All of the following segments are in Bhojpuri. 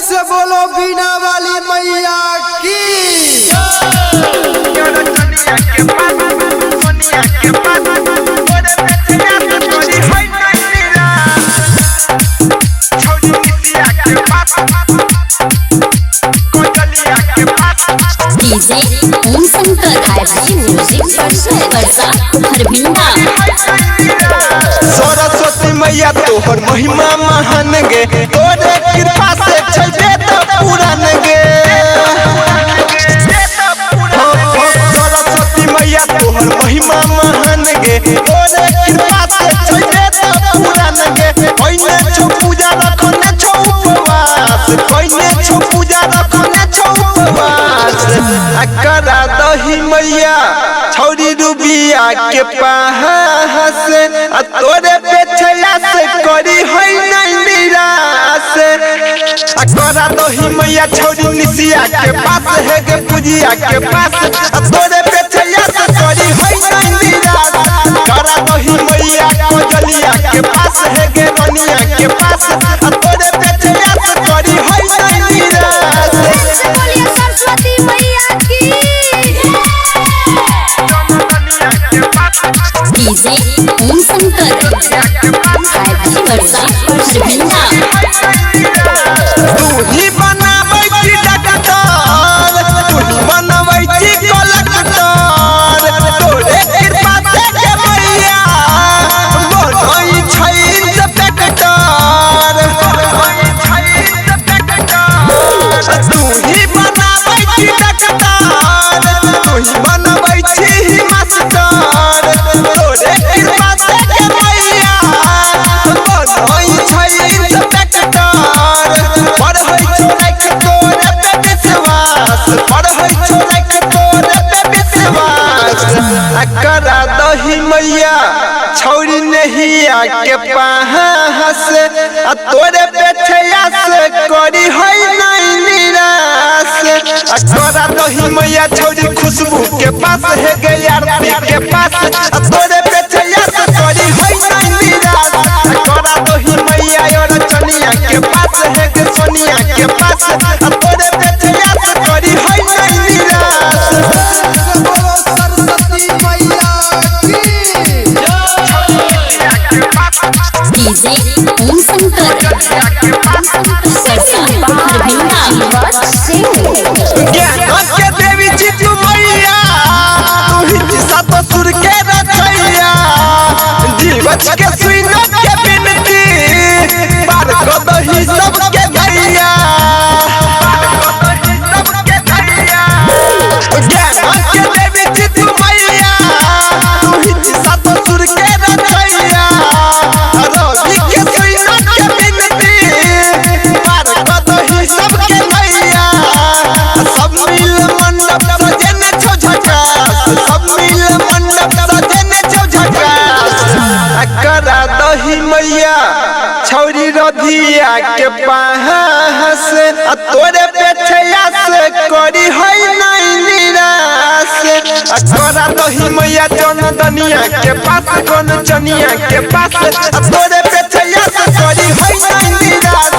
से बोलो बीना वाली मैया की। डीजे ओम शंकर म्यूजिक वर्षा हरभिंडा। सरस्वती मैया तोहर महिमा महान गे, तोरे कृपा से चलबे त पुरान गे। सरस्वती मैया तोहर महिमा महान गे, तोरे कृपा से चलबे त पुरान गे। कइने छौ पूजा रखने छौ उपवास, कइने छौ पूजा रखने छौ उपवास। करा दही मैया छौरी रूबिया के पास, तोरे पेछला से करी है नहीं निराश। करा दही मैया छौरी निसिया के पास है गे पूजिया के पास, तोरे पेछला से करी है नहीं निराश। करा दही मैया कोजलिया के पास है गे रनिया के पास, तोरे पेछला से करी है नहीं निराश। सरस्वती मैया की। डीजे ओम शंकर वर्षा हरभिंडा। तू ही बनाबै छी डॉक्टर, तू ही बनाबै छी कलेक्टर। तोरे कृपा से के मैया बनई छै इंस्पेक्टर। तू ही बनाबै छी डॉक्टर, तू ही बनाबै छी मास्टर। तोरे कृपा से के मैया बनई छै इंस्पेक्टर। पढ़ै छौ लाइक तोरे पे विश्वास, पढ़ै छौ लाइक तोरे पे विश्वास। करा दही मैया छौरी नहिया के पास, तोरे पेछया से करी है नहीं निराश। करा दही मैया छौरी खुशबू के पास है गे आरती के पास, तोरे पेछया से करी है नहीं निराश। करा दही मैया और चनिया के पास है गे सोनिया के पास, तोरे पेछया से करी है नहीं निराश। बोलो सरस्वती मैया की। डीजे ओम शंकर वर्षा हरभिंडा। ज्ञान के देवी जी तू मैया, तू ही सात सुर के रचैया। जीवन के सुनो के बिनती, पार कर दही सबके भैया। ज्ञान के देवी जी तू मैया, तू ही सात सुर के रचैया। रवि के सुनो के बिनती, पार कर दही सबके भैया। सब मिल मंडप सजने छौ झकास, सब मिल मंडप सजने छौ झकास। करा दही मैया छौरी रधिया के पास, तोरे पेछया से करी है नहीं निराश। करा दही मैया जनदनिया के पास, गन चनिया के पास, तोरे पेछया से करी है नहीं निराश।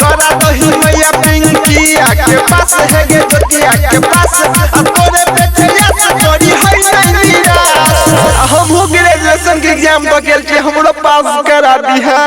करा दही मैया पिंकिया के पास है गे ज्योतिया के पास, तोरे पेछया से करी है नहीं निराश। हम ग्रेजुएशन के एग्जाम बगल के हमरो पास करा दिहा।